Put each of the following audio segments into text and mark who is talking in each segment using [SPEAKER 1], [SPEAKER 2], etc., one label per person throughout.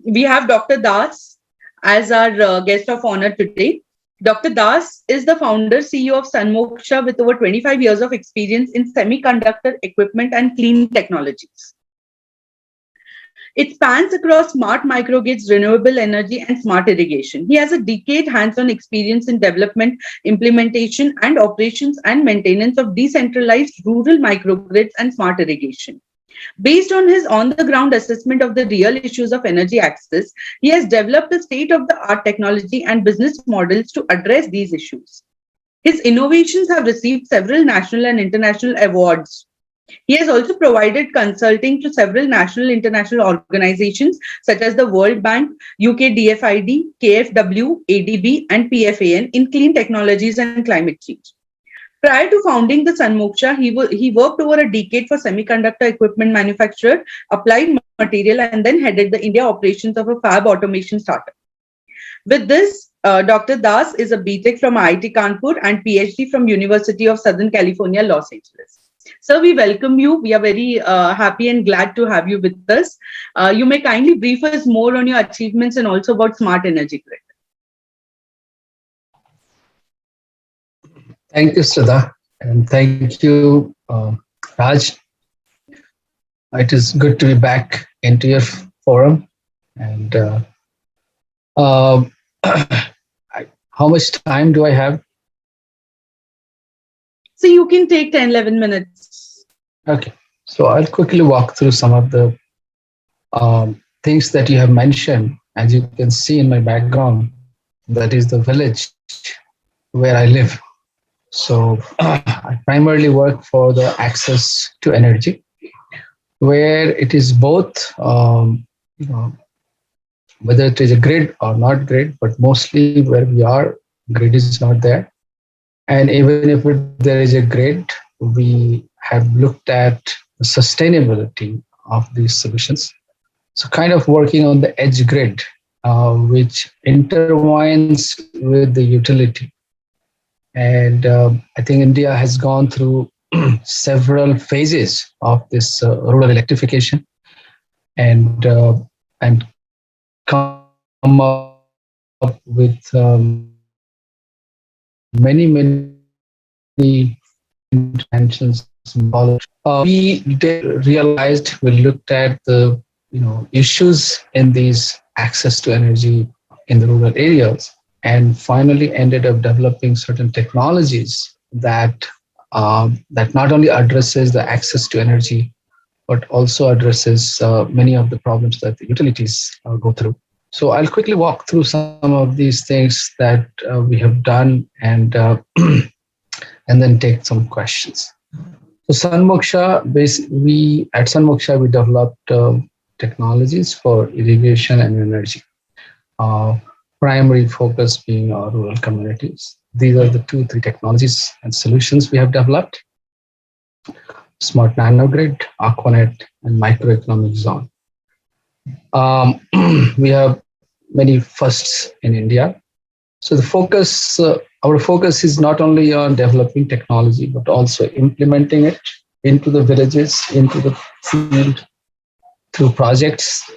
[SPEAKER 1] we have Dr. Das as our guest of honor today. Dr. Das is the founder CEO of SunMoksha with over 25 years of experience in semiconductor equipment and clean technologies. It spans across smart microgrids, renewable energy, and smart irrigation. He has a decade hands-on experience in development, implementation, and operations and maintenance of decentralized rural microgrids and smart irrigation. Based on his on-the-ground assessment of the real issues of energy access, he has developed a state-of-the-art technology and business models to address these issues. His innovations have received several national and international awards. He has also provided consulting to several national and international organizations such as the World Bank, UK DFID, KfW, ADB, and PFAN in clean technologies and climate change. Prior to founding the SunMoksha, he worked over a decade for semiconductor equipment manufacturer, Applied Material, and then headed the India operations of a fab automation startup. With this, Dr. Das is a BTech from IIT Kanpur and PhD from University of Southern California, Los Angeles. Sir, we welcome you. We are very happy and glad to have you with us. You may kindly brief us more on your achievements and also about smart energy grid.
[SPEAKER 2] Thank you, Sudha, and thank you, Raj. It is good to be back into your forum. And how much time do I have?
[SPEAKER 1] So you can take 10, 11 minutes.
[SPEAKER 2] Okay, so I'll quickly walk through some of the things that you have mentioned. As you can see in my background, that is the village where I live. So I primarily work for the access to energy, where it is both, whether it is a grid or not grid, but mostly where we are, grid is not there. And even if there is a grid, we have looked at the sustainability of these solutions. So kind of working on the edge grid, which intertwines with the utility. And I think India has gone through several phases of this rural electrification and come up with many interventions. We realized, we looked at the issues in these access to energy in the rural areas, and finally ended up developing certain technologies that not only addresses the access to energy, but also addresses many of the problems that the utilities go through. So I'll quickly walk through some of these things that we have done and then take some questions. So SunMoksha, at SunMoksha, we developed technologies for irrigation and energy. Primary focus being our rural communities. These are the 2-3 technologies and solutions we have developed: smart nanogrid, AQUANET, and microeconomic zone. We have many firsts in India. So the focus, our focus is not only on developing technology, but also implementing it into the villages, into the field through projects,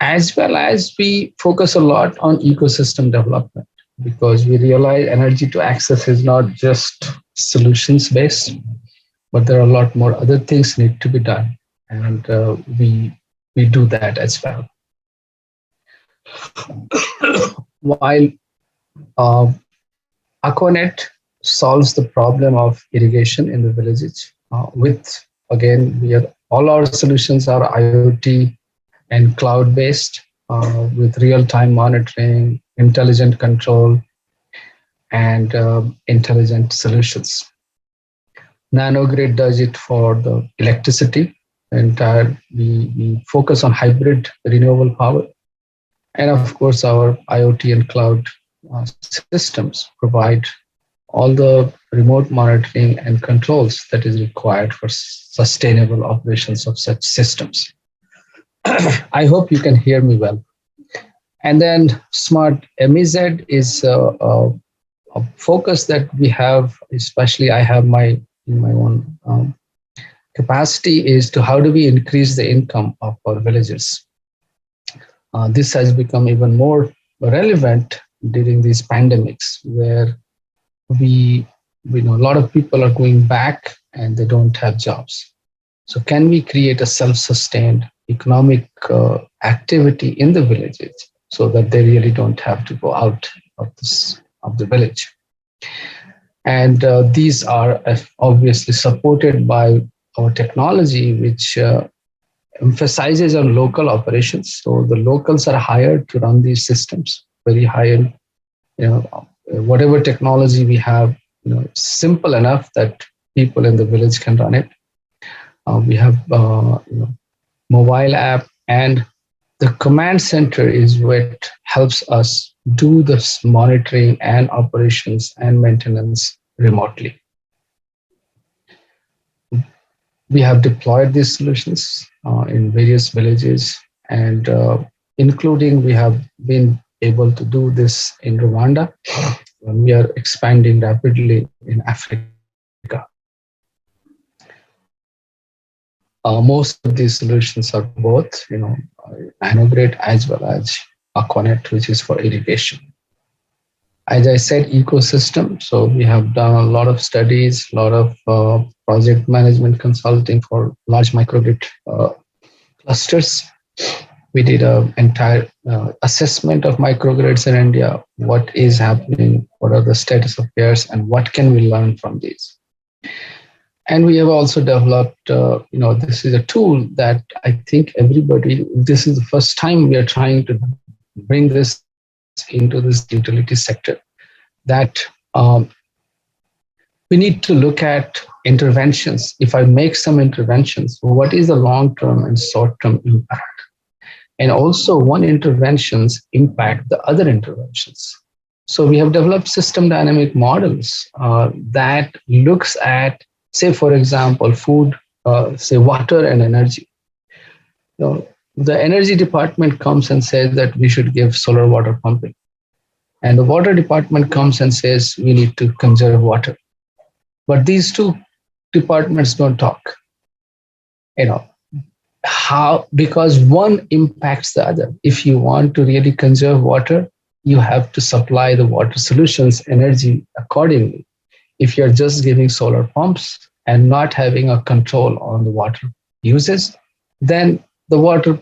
[SPEAKER 2] as well as we focus a lot on ecosystem development, because we realize energy to access is not just solutions based, but there are a lot more other things need to be done, and we do that as well. While AQUANET solves the problem of irrigation in the villages, all our solutions are IoT and cloud-based, with real-time monitoring, intelligent control, and intelligent solutions. Nanogrid does it for the electricity. We focus on hybrid renewable power. And of course, our IoT and cloud systems provide all the remote monitoring and controls that is required for sustainable operations of such systems. I hope you can hear me well. And then smart MEZ is a focus that we have, especially I have in my own capacity, is to how do we increase the income of our villagers. This has become even more relevant during these pandemics, where we, we know a lot of people are going back and they don't have jobs. So can we create a self-sustained economic activity in the villages so that they really don't have to go out of the village? And these are obviously supported by our technology, which emphasizes on local operations. So the locals are hired to run these systems, very high end. Whatever technology we have, simple enough that people in the village can run it. We have mobile app, and the command center is what helps us do this monitoring and operations and maintenance remotely. We have deployed these solutions in various villages, and including we have been able to do this in Rwanda, and we are expanding rapidly in Africa. Most of these solutions are both, nanograde as well as Aquanet, which is for irrigation. As I said, ecosystem. So we have done a lot of studies, a lot of project management consulting for large microgrid clusters. We did an entire assessment of microgrids in India, what is happening, what are the status affairs, and what can we learn from these. And we have also developed, this is a tool that I think everybody, this is the first time we are trying to bring this into this utility sector, that we need to look at interventions. If I make some interventions, what is the long-term and short-term impact? And also one interventions impact the other interventions. So we have developed system dynamic models that looks at, say, for example, food, say water and energy. The energy department comes and says that we should give solar water pumping. And the water department comes and says we need to conserve water. But these two departments don't talk. How? Because one impacts the other. If you want to really conserve water, you have to supply the water solutions energy accordingly. If you're just giving solar pumps and not having a control on the water uses, then the water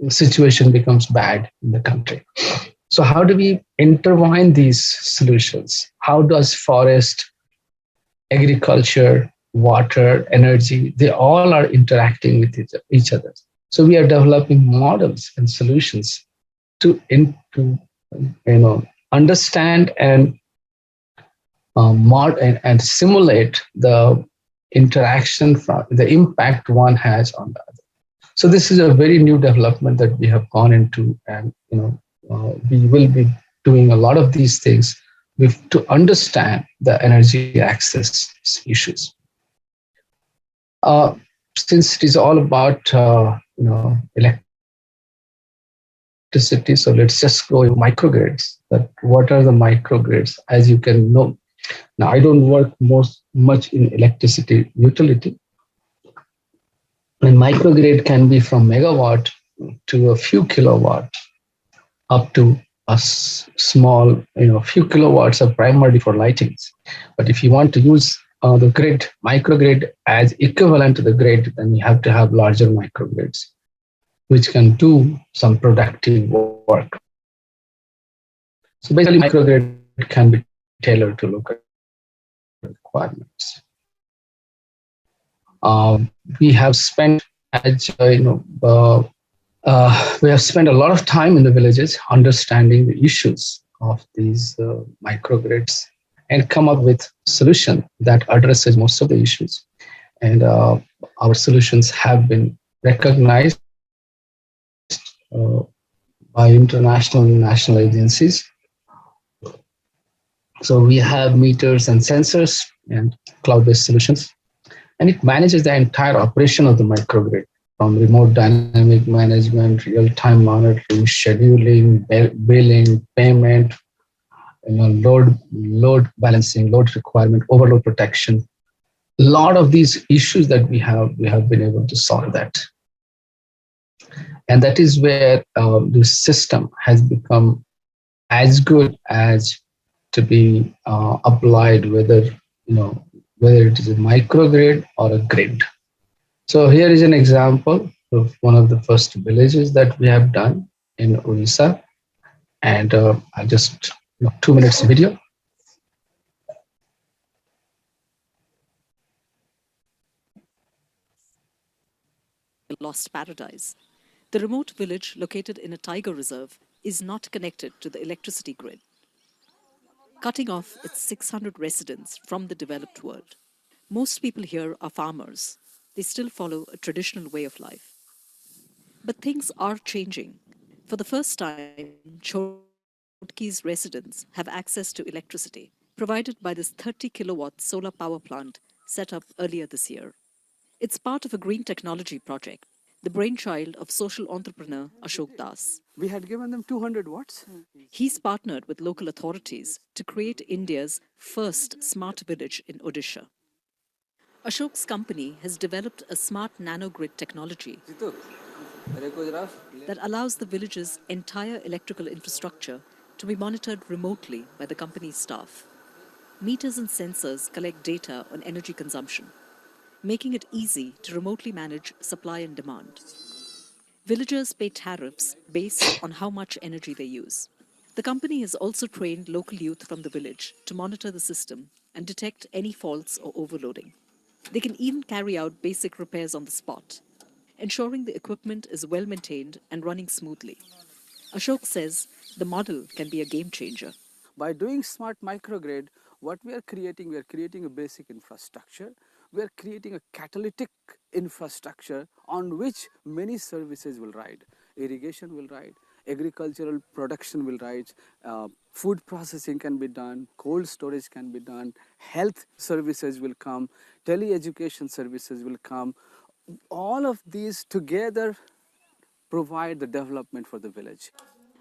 [SPEAKER 2] situation becomes bad in the country. So how do we intertwine these solutions? How does forest, agriculture, water, energy, they all are interacting with each other. So we are developing models and solutions to understand and and simulate the interaction from the impact one has on the other. So this is a very new development that we have gone into, and we will be doing a lot of these things to understand the energy access issues. Since it is all about electricity, so let's just go with microgrids. That what are the microgrids? As you can know, now I don't work much in electricity utility, and microgrid can be from megawatt to a few kilowatt up to a small, few kilowatts are primarily for lightings. But if you want to use the grid, microgrid as equivalent to the grid, then you have to have larger microgrids, which can do some productive work. So basically, microgrid can be tailored to local requirements. We have spent, we have spent a lot of time in the villages understanding the issues of these microgrids and come up with a solution that addresses most of the issues. And our solutions have been recognized by international and national agencies. So we have meters and sensors and cloud-based solutions, and it manages the entire operation of the microgrid, from remote dynamic management, real-time monitoring, scheduling, billing, payment, load balancing, load requirement, overload protection. A lot of these issues that we have been able to solve that. And that is where the system has become as good as to be applied, whether whether it is a microgrid or a grid. So here is an example of one of the first villages that we have done in Orissa, and I'll just 2 minutes video.
[SPEAKER 3] A lost paradise. The remote village located in a tiger reserve is not connected to the electricity grid, cutting off its 600 residents from the developed world. Most people here are farmers. They still follow a traditional way of life. But things are changing. For the first time, Chotki's residents have access to electricity, provided by this 30 kilowatt solar power plant set up earlier this year. It's part of a green technology project, the brainchild of social entrepreneur Ashok Das.
[SPEAKER 4] We had given them 200 watts.
[SPEAKER 3] He's partnered with local authorities to create India's first smart village in Odisha. Ashok's company has developed a smart nanogrid technology that allows the village's entire electrical infrastructure to be monitored remotely by the company's staff. Meters and sensors collect data on energy consumption, making it easy to remotely manage supply and demand. Villagers pay tariffs based on how much energy they use. The company has also trained local youth from the village to monitor the system and detect any faults or overloading. They can even carry out basic repairs on the spot, ensuring the equipment is well maintained and running smoothly. Ashok says the model can be a game changer.
[SPEAKER 4] By doing smart microgrid, what we are creating a basic infrastructure. We are creating a catalytic infrastructure on which many services will ride. Irrigation will ride, agricultural production will ride, food processing can be done, cold storage can be done, health services will come, tele-education services will come. All of these together provide the development for the village.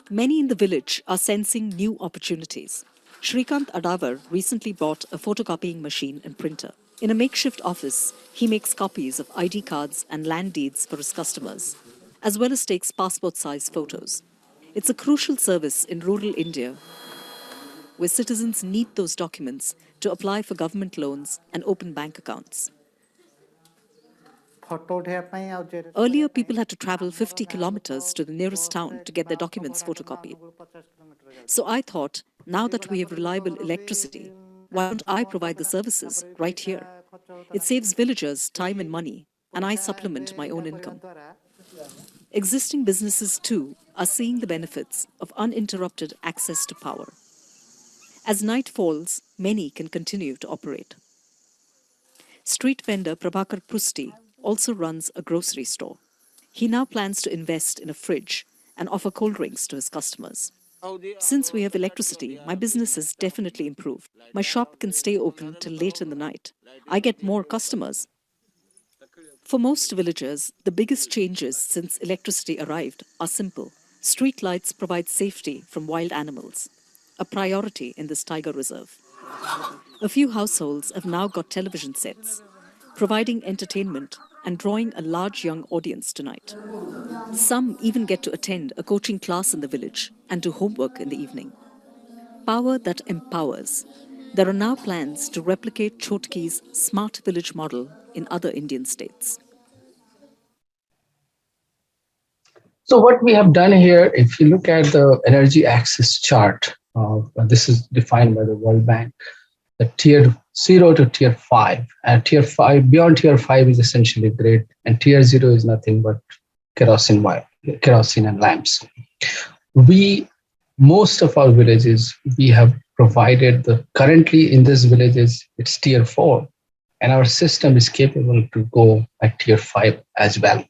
[SPEAKER 3] Many in the village are sensing new opportunities. Shrikant Adavar recently bought a photocopying machine and printer. In a makeshift office, he makes copies of ID cards and land deeds for his customers, as well as takes passport-size photos. It's a crucial service in rural India, where citizens need those documents to apply for government loans and open bank accounts. Earlier, people had to travel 50 kilometers to the nearest town to get their documents photocopied. So I thought, now that we have reliable electricity, why don't I provide the services right here? It saves villagers time and money, and I supplement my own income. Existing businesses, too, are seeing the benefits of uninterrupted access to power. As night falls, many can continue to operate. Street vendor Prabhakar Prusti also runs a grocery store. He now plans to invest in a fridge and offer cold drinks to his customers. Since we have electricity, my business has definitely improved. My shop can stay open till late in the night. I get more customers. For most villagers, the biggest changes since electricity arrived are simple. Street lights provide safety from wild animals, a priority in this tiger reserve. A few households have now got television sets, providing entertainment and drawing a large young audience tonight. Some even get to attend a coaching class in the village and do homework in the evening. Power that empowers. There are now plans to replicate Chotki's smart village model in other Indian states.
[SPEAKER 2] So what we have done here, if you look at the energy access chart, this is defined by the World Bank, the tier 0 to tier 5. And tier 5, beyond tier 5 is essentially grid, and tier 0 is nothing but kerosene and lamps. Most of our villages, we have provided currently in these villages, it's tier 4, and our system is capable to go at tier 5 as well.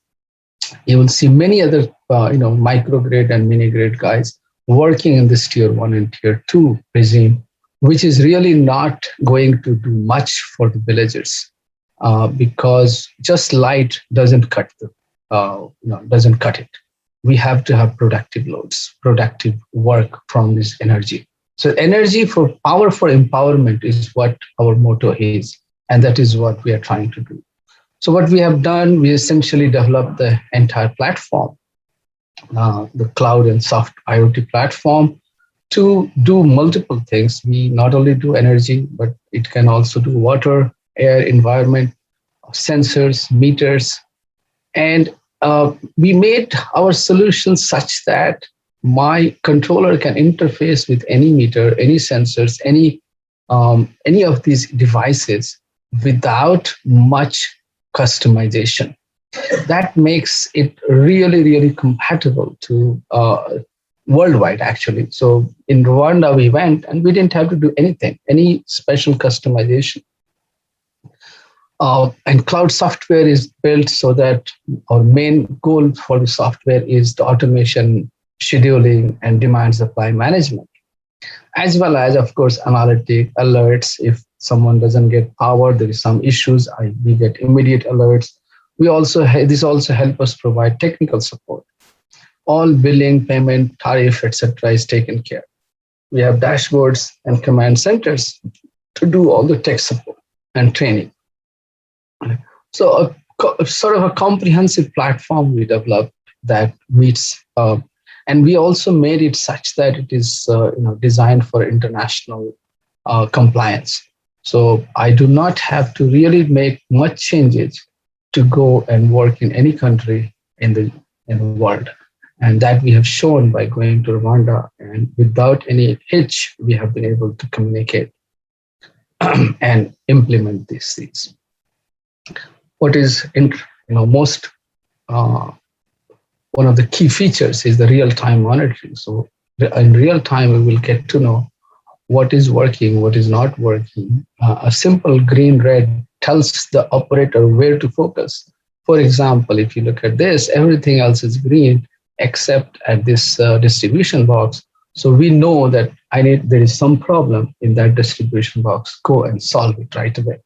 [SPEAKER 2] You will see many other microgrid and mini grid guys working in this tier 1 and tier 2 regime, which is really not going to do much for the villagers because just light doesn't cut it. We have to have productive loads, productive work from this energy. So energy for power for empowerment is what our motto is, and that is what we are trying to do. So what we have done, we essentially developed the entire platform the cloud and soft IoT platform to do multiple things. We not only do energy, but it can also do water, air, environment, sensors, meters, and we made our solution such that my controller can interface with any meter, any sensors, any of these devices without much customization. That makes it really, really compatible to worldwide, actually. So in Rwanda, we went and we didn't have to do anything, any special customization. And cloud software is built so that our main goal for the software is the automation, scheduling, and demand supply management, as well as, of course, analytic alerts. If someone doesn't get power, there is some issues, we get immediate alerts. We also this also help us provide technical support. All billing, payment, tariff, etc. is taken care. We have dashboards and command centers to do all the tech support and training. So sort of a comprehensive platform we developed that meets, and we also made it such that it is designed for international compliance. So I do not have to really make much changes to go and work in any country in the world. And that we have shown by going to Rwanda, and without any hitch, we have been able to communicate and implement these things. What is most one of the key features is the real-time monitoring. So in real time, we will get to know what is working, what is not working. A simple green red tells the operator where to focus. For example, if you look at this, everything else is green except at this distribution box. So we know that there is some problem in that distribution box. Go and solve it right away.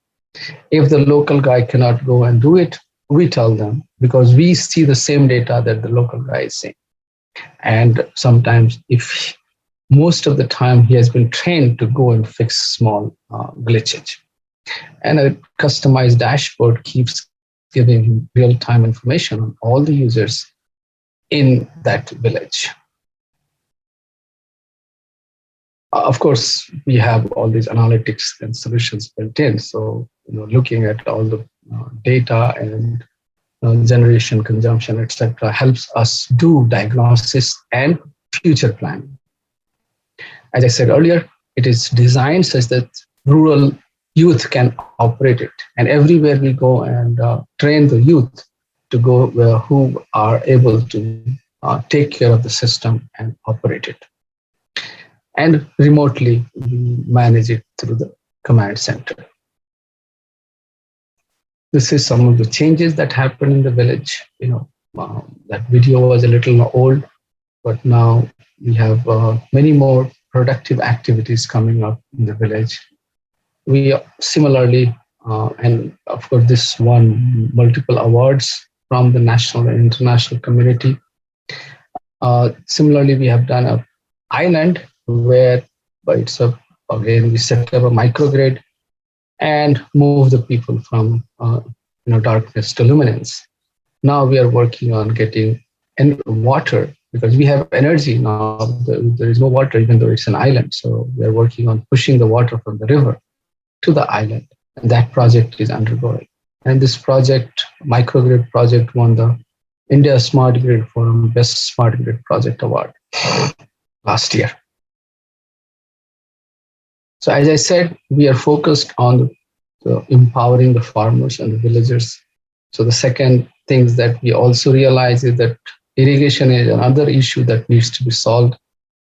[SPEAKER 2] If the local guy cannot go and do it, we tell them, because we see the same data that the local guy is seeing. And sometimes, if most of the time, he has been trained to go and fix small glitches. And a customized dashboard keeps giving him real-time information on all the users in that village. Of course, we have all these analytics and solutions built in. So, looking at all the data and generation, consumption, etc., helps us do diagnosis and future planning. As I said earlier, it is designed such that rural youth can operate it. And everywhere we go and train the youth to go who are able to take care of the system and operate it. And remotely, we manage it through the command center. This is some of the changes that happened in the village. That video was a little old, but now we have many more productive activities coming up in the village. We similarly, and of course, this won multiple awards from the national and international community. Similarly, we have done an island where again, we set up a microgrid and move the people from darkness to luminance. Now we are working on getting water, because we have energy now. There is no water, even though it's an island. So we are working on pushing the water from the river to the island, and that project is undergoing. And this project, microgrid project, won the India Smart Grid Forum Best Smart Grid Project Award last year. So as I said, we are focused on empowering the farmers and the villagers. So the second thing that we also realize is that irrigation is another issue that needs to be solved.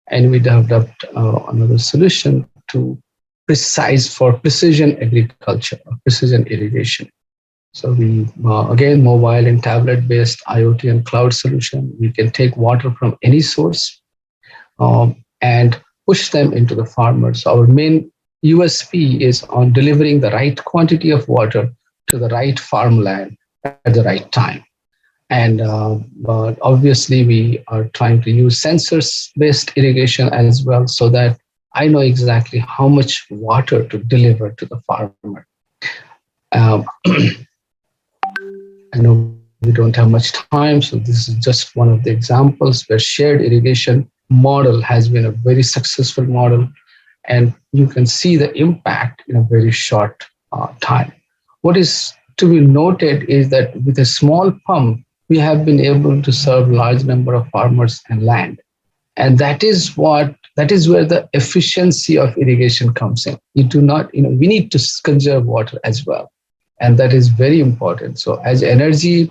[SPEAKER 2] And we developed another solution to precision agriculture, precision irrigation. So we, again, mobile and tablet-based IoT and cloud solution. We can take water from any source and push them into the farmers. So our main USP is on delivering the right quantity of water to the right farmland at the right time. And but obviously, we are trying to use sensors-based irrigation as well, so that I know exactly how much water to deliver to the farmer. I know we don't have much time, so this is just one of the examples where shared irrigation model has been a very successful model, and you can see the impact in a very short time. What is to be noted is that with a small pump, we have been able to serve large number of farmers and land. And that is where the efficiency of irrigation comes in. You do not, we need to conserve water as well. And that is very important. So as energy,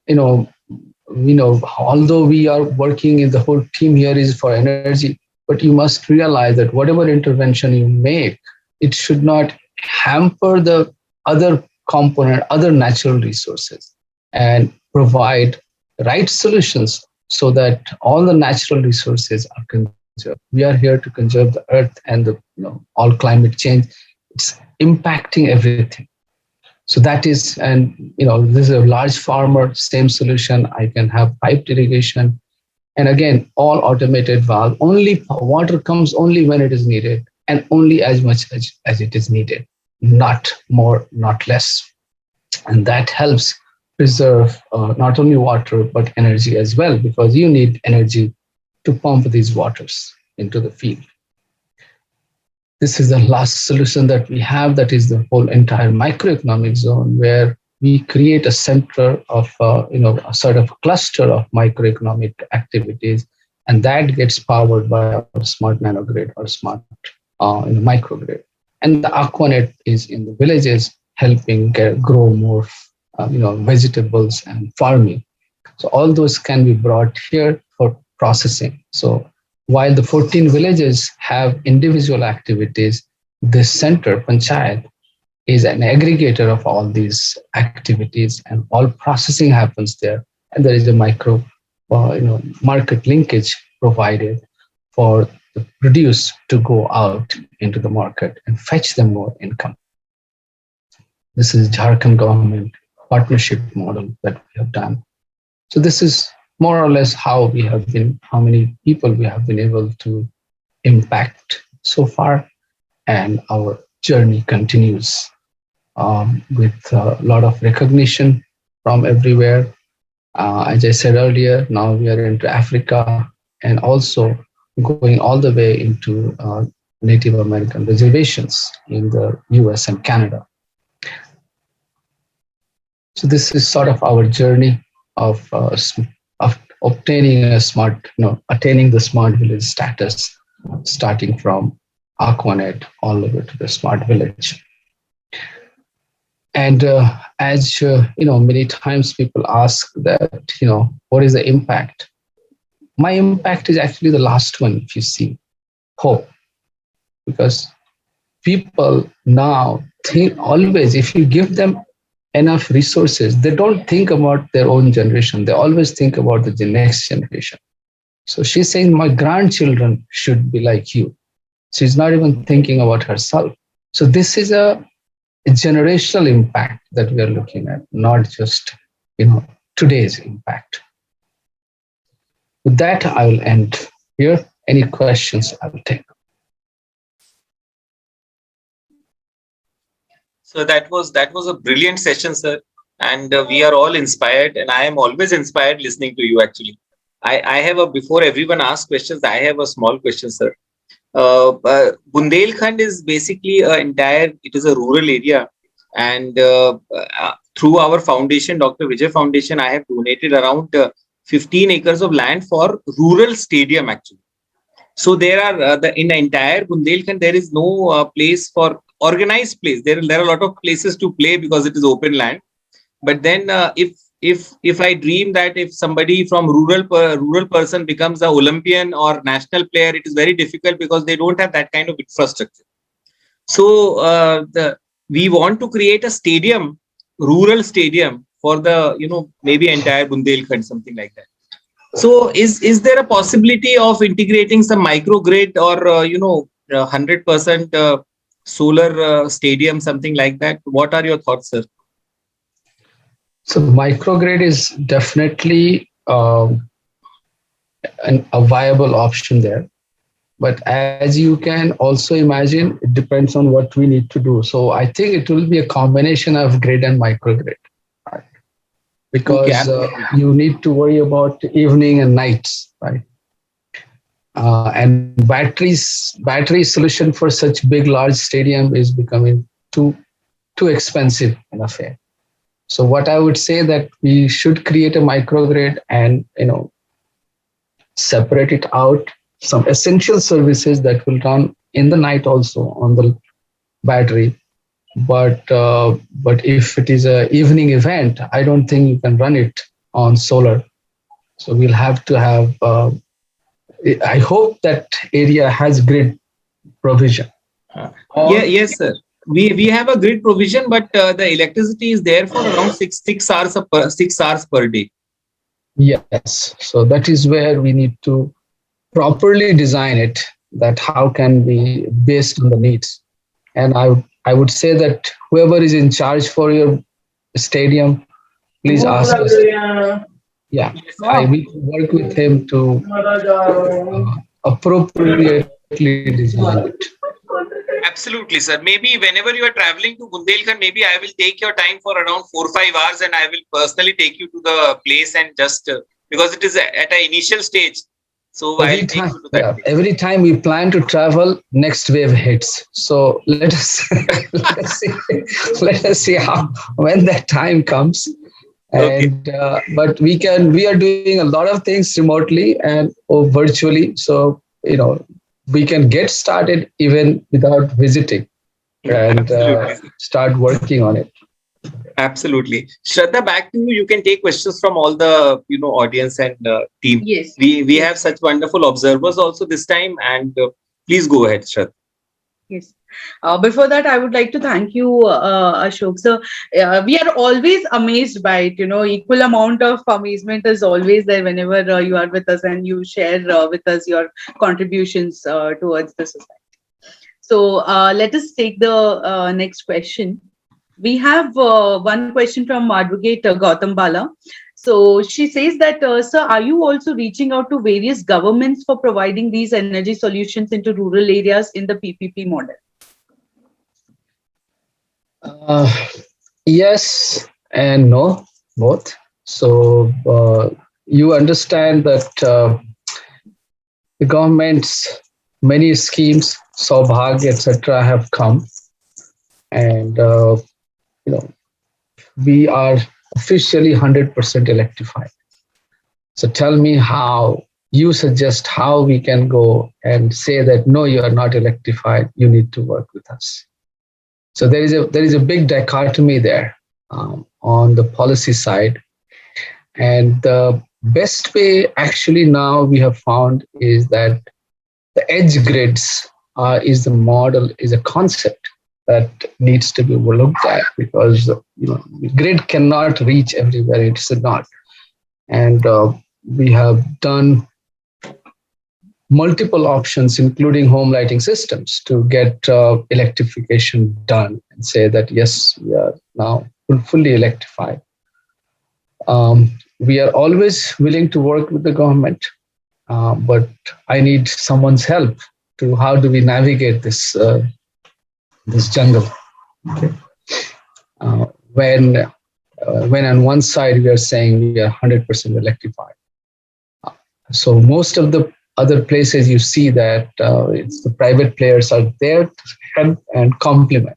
[SPEAKER 2] you know, although we are working in the whole team here is for energy, but you must realize that whatever intervention you make, it should not hamper the other component, other natural resources, and provide right solutions so that all the natural resources are conserved. We are here to conserve the earth and the all climate change. It's impacting everything. So that is, and this is a large farmer, same solution. I can have piped irrigation, and again, all automated valve. Only water comes only when it is needed, and only as much as it is needed, not more, not less. And that helps preserve not only water but energy as well, because you need energy to pump these waters into the field. This is the last solution that we have, that is the whole entire microeconomic zone, where we create a center of a sort of cluster of microeconomic activities, and that gets powered by our smart nanogrid or smart microgrid. And the Aquanet is in the villages helping grow more vegetables and farming. So all those can be brought here for processing. So while the 14 villages have individual activities, this center, Panchayat, is an aggregator of all these activities, and all processing happens there. And there is a micro, market linkage provided for the produce to go out into the market and fetch them more income. This is Jharkhand government partnership model that we have done. So this is more or less how many people we have been able to impact so far, and our journey continues with a lot of recognition from everywhere. As I said earlier, now we are into Africa, and also going all the way into Native American reservations in the US and Canada. So this is sort of our journey of obtaining attaining the smart village status, starting from Aquanet all the way to the smart village. And as many times people ask that, what is the impact? My impact is actually the last one, if you see, hope. Because people now think always, if you give them enough resources, they don't think about their own generation. They always think about the next generation. So she's saying, my grandchildren should be like you. She's not even thinking about herself. So this is a generational impact that we are looking at, not just today's impact. With that, I will end here. Any questions I will take.
[SPEAKER 5] So that was a brilliant session, sir, and we are all inspired, and I am always inspired listening to you. Actually, I have before everyone asks questions, I have a small question, sir. Bundelkhand is basically it is a rural area, and through our foundation, Dr. Vijay Foundation, I have donated around 15 acres of land for rural stadium actually. So there are in the entire Bundelkhand, there is no place for organized place. There are a lot of places to play because it is open land. But then if I dream that if somebody from rural person becomes an Olympian or national player, it is very difficult because they don't have that kind of infrastructure. So we want to create a stadium, rural stadium for the maybe entire Bundelkhand, something like that. So is there a possibility of integrating some microgrid or 100% solar stadium, something like that? What are your thoughts, sir?
[SPEAKER 2] So microgrid is definitely a viable option there. But as you can also imagine, it depends on what we need to do. So I think it will be a combination of grid and microgrid.
[SPEAKER 5] Okay,
[SPEAKER 2] because
[SPEAKER 5] absolutely.
[SPEAKER 2] you need to worry about evening and nights, right? And battery solution for such big, large stadium is becoming too expensive in affair. So what I would say that we should create a microgrid and separate it out some essential services that will run in the night also on the battery. But if it is a evening event, I don't think you can run it on solar. So we'll have to have. I hope that area has grid provision.
[SPEAKER 5] Uh, yeah,
[SPEAKER 2] Or
[SPEAKER 5] yes, sir. We have a grid provision, but the electricity is there for around 6 hours 6 hours per day.
[SPEAKER 2] yes, so that is where we need to properly design it. That how can be based on the needs. And I would say that whoever is in charge for your stadium, please ask us. Yeah,
[SPEAKER 5] Yes, sir.
[SPEAKER 2] we can work with him to appropriately design it.
[SPEAKER 5] Absolutely, sir. Maybe whenever you are traveling to Bundelkhand, maybe I will take your time for around 4 or 5 hours, and I will personally take you to the place and just because it is at an initial stage, so I'll
[SPEAKER 2] Every
[SPEAKER 5] take
[SPEAKER 2] time,
[SPEAKER 5] you to that
[SPEAKER 2] yeah,
[SPEAKER 5] place.
[SPEAKER 2] every time we plan to travel, next wave hits. So let us let us see how when that time comes.
[SPEAKER 5] Okay.
[SPEAKER 2] And but we are doing a lot of things remotely and or virtually. So we can get started even without visiting and
[SPEAKER 5] Absolutely, sir.
[SPEAKER 2] start working on it.
[SPEAKER 5] Absolutely. Shraddha, back to you. You can take questions from all the audience and team.
[SPEAKER 1] Yes.
[SPEAKER 5] We
[SPEAKER 1] Yes.
[SPEAKER 5] have such wonderful observers also this time, and please go ahead, Shraddha.
[SPEAKER 1] Yes. Before that, I would like to thank you, Ashok. So, we are always amazed by it. Equal amount of amazement is always there whenever you are with us and you share with us your contributions towards the society. So, let us take the next question. We have one question from Advocate Gautam Bala. So she says that, sir, are you also reaching out to various governments for providing these energy solutions into rural areas in the PPP model?
[SPEAKER 2] Uh, yes and no, both. So you understand that the government's many schemes, Saubhagya, etc., have come, and you know we are officially 100% electrified. So tell me how you suggest how we can go and say that no, you are not electrified. You need to work with us. So there is a big dichotomy there on the policy side, and the best way actually now we have found is that the edge grids is the model, is a concept that needs to be looked at because the grid cannot reach everywhere. It's not, and we have done multiple options, including home lighting systems, to get electrification done and say that yes, we are now fully electrified. We are always willing to work with the government, but I need someone's help to how do we navigate this jungle. Okay. Uh, when when on one side we are saying we are 100% electrified, so most of the other places you see that it's the private players are there to help and complement.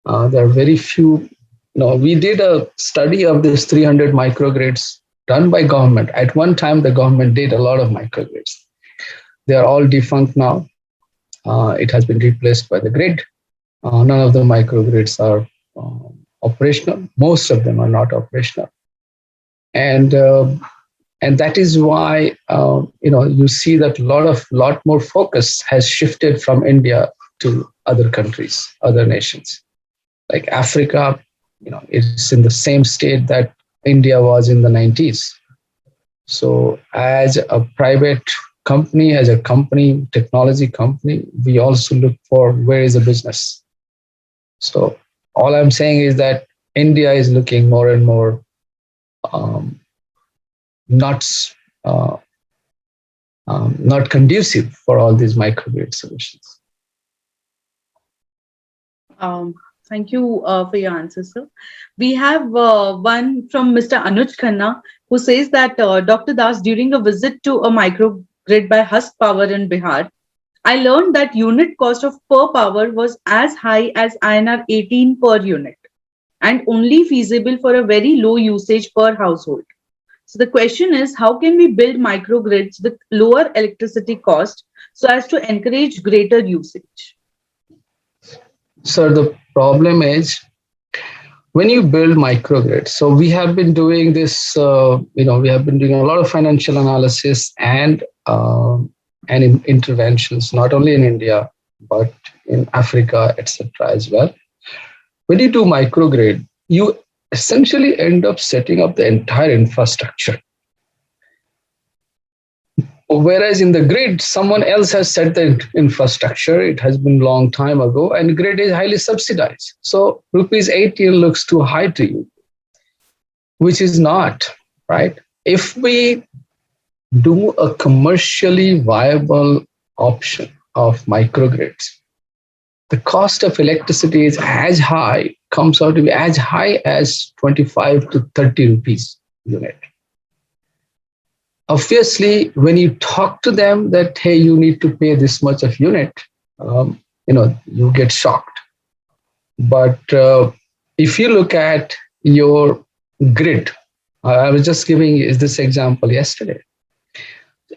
[SPEAKER 2] There are very few. We did a study of this 300 microgrids done by government. At one time, the government did a lot of microgrids. They are all defunct now. It has been replaced by the grid. None of the microgrids are operational. Most of them are not operational, and that is why you see that lot more focus has shifted from India to other countries, other nations like Africa. It's in the same state that India was in the 90s. So as a private company, as a company, technology company, we also look for where is the business. So all I'm saying is that India is looking more and more um, not uh, not conducive for all these microgrid solutions.
[SPEAKER 1] Um, Thank you for your answer, sir. We have one from Mr. Anuj Khanna, who says that Dr. Das, during a visit to a microgrid by Husk Power in Bihar, I learned that unit cost of per power was as high as INR 18 per unit and only feasible for a very low usage per household. So the question is, how can we build microgrids with lower electricity cost so as to encourage greater usage?
[SPEAKER 2] So the problem is when you build microgrids. So we have been doing this. We have been doing a lot of financial analysis and interventions, not only in India but in Africa, etc. as well. When you do microgrid, you essentially end up setting up the entire infrastructure. Whereas in the grid, someone else has set the infrastructure. It has been a long time ago, and grid is highly subsidized. So rupees 80 looks too high to you, which is not, right? If we do a commercially viable option of microgrids, the cost of electricity is as high, comes out to be as high as 25 to 30 rupees unit. Obviously, when you talk to them that, hey, you need to pay this much of unit, you get shocked. But if you look at your grid, I was just giving this example yesterday.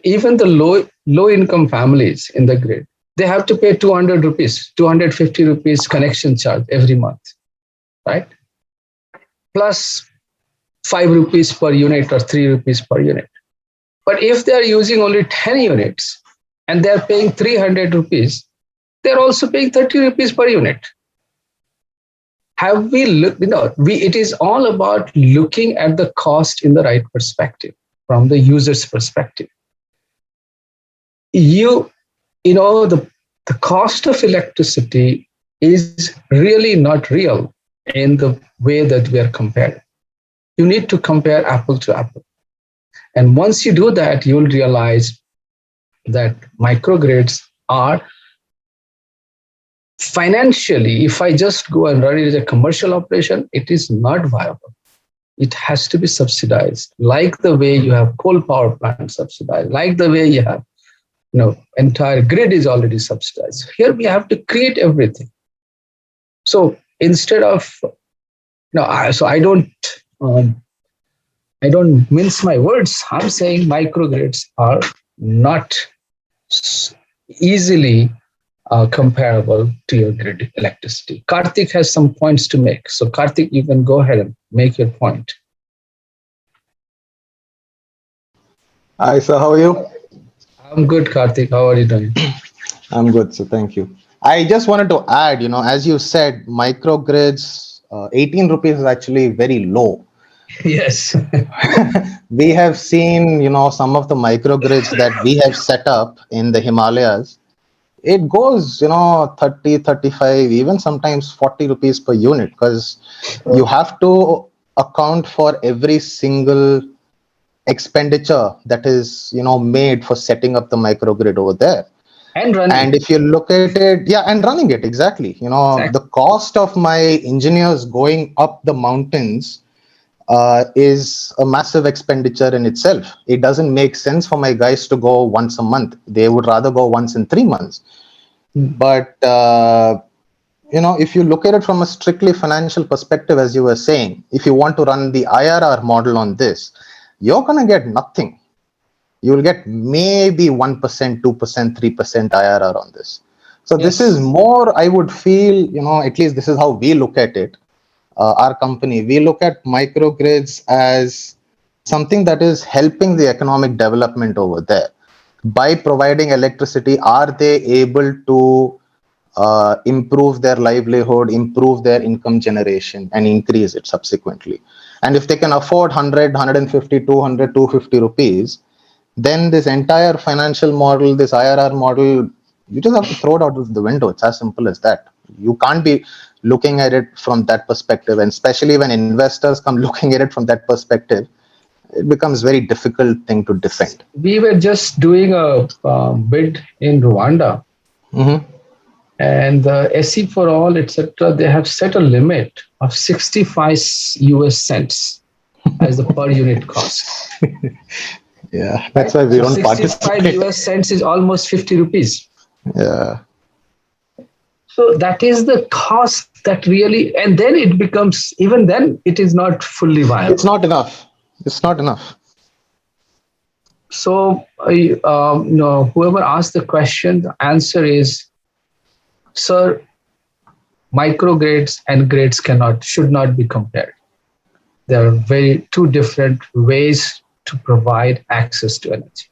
[SPEAKER 2] Even the low income families in the grid, they have to pay 200 rupees, 250 rupees connection charge every month, right? Plus 5 rupees per unit or 3 rupees per unit. But if they're using only 10 units and they're paying 300 rupees, they're also paying 30 rupees per unit. Have we looked, it is all about looking at the cost in the right perspective, from the user's perspective. The cost of electricity is really not real in the way that we are comparing. You need to compare apple to apple. And once you do that, you'll realize that microgrids are financially, if I just go and run it as a commercial operation, it is not viable. It has to be subsidized, like the way you have coal power plants subsidized, like the way you have, entire grid is already subsidized. Here we have to create everything. So instead of, I don't mince my words. I'm saying microgrids are not easily comparable to your grid electricity. Karthik has some points to make. So Karthik, you can go ahead and make your point.
[SPEAKER 6] Hi, sir. How are you?
[SPEAKER 2] I'm good, Karthik. How are you doing?
[SPEAKER 6] I'm good, sir. Thank you. I just wanted to add, as you said, microgrids, 18 rupees is actually very low.
[SPEAKER 2] Yes.
[SPEAKER 6] We have seen, some of the microgrids that we have set up in the Himalayas. It goes, 30, 35, even sometimes 40 rupees per unit, because you have to account for every single expenditure that is, made for setting up the microgrid over there.
[SPEAKER 2] And running.
[SPEAKER 6] And if you look at it, and running it, exactly.
[SPEAKER 2] Exactly.
[SPEAKER 6] The cost of my engineers going up the mountains is a massive expenditure in itself. It doesn't make sense for my guys to go once a month. They would rather go once in 3 months. But, if you look at it from a strictly financial perspective, as you were saying, if you want to run the IRR model on this, you're going to get nothing. You will get maybe 1%, 2%, 3% IRR on this. So this is more, I would feel, at least this is how we look at it. Our company, we look at microgrids as something that is helping the economic development over there. By providing electricity, are they able to improve their livelihood, improve their income generation, and increase it subsequently? And if they can afford 100, 150, 200, 250 rupees, then this entire financial model, this IRR model, you just have to throw it out of the window. It's as simple as that. You can't be looking at it from that perspective. And especially when investors come looking at it from that perspective, it becomes very difficult thing to defend.
[SPEAKER 2] We were just doing a bid in Rwanda.
[SPEAKER 6] Mm-hmm.
[SPEAKER 2] And the SE for all, etc., they have set a limit of 65 US cents as the per unit cost.
[SPEAKER 6] Yeah, that's why we
[SPEAKER 2] So
[SPEAKER 6] don't
[SPEAKER 2] 65
[SPEAKER 6] participate.
[SPEAKER 2] US cents is almost 50 rupees.
[SPEAKER 6] Yeah.
[SPEAKER 2] So that is the cost that really, and then it becomes, even then, it is not fully viable.
[SPEAKER 6] It's not enough. It's not enough.
[SPEAKER 2] So, whoever asked the question, the answer is, sir, microgrids and grids should not be compared. There are two different ways to provide access to energy.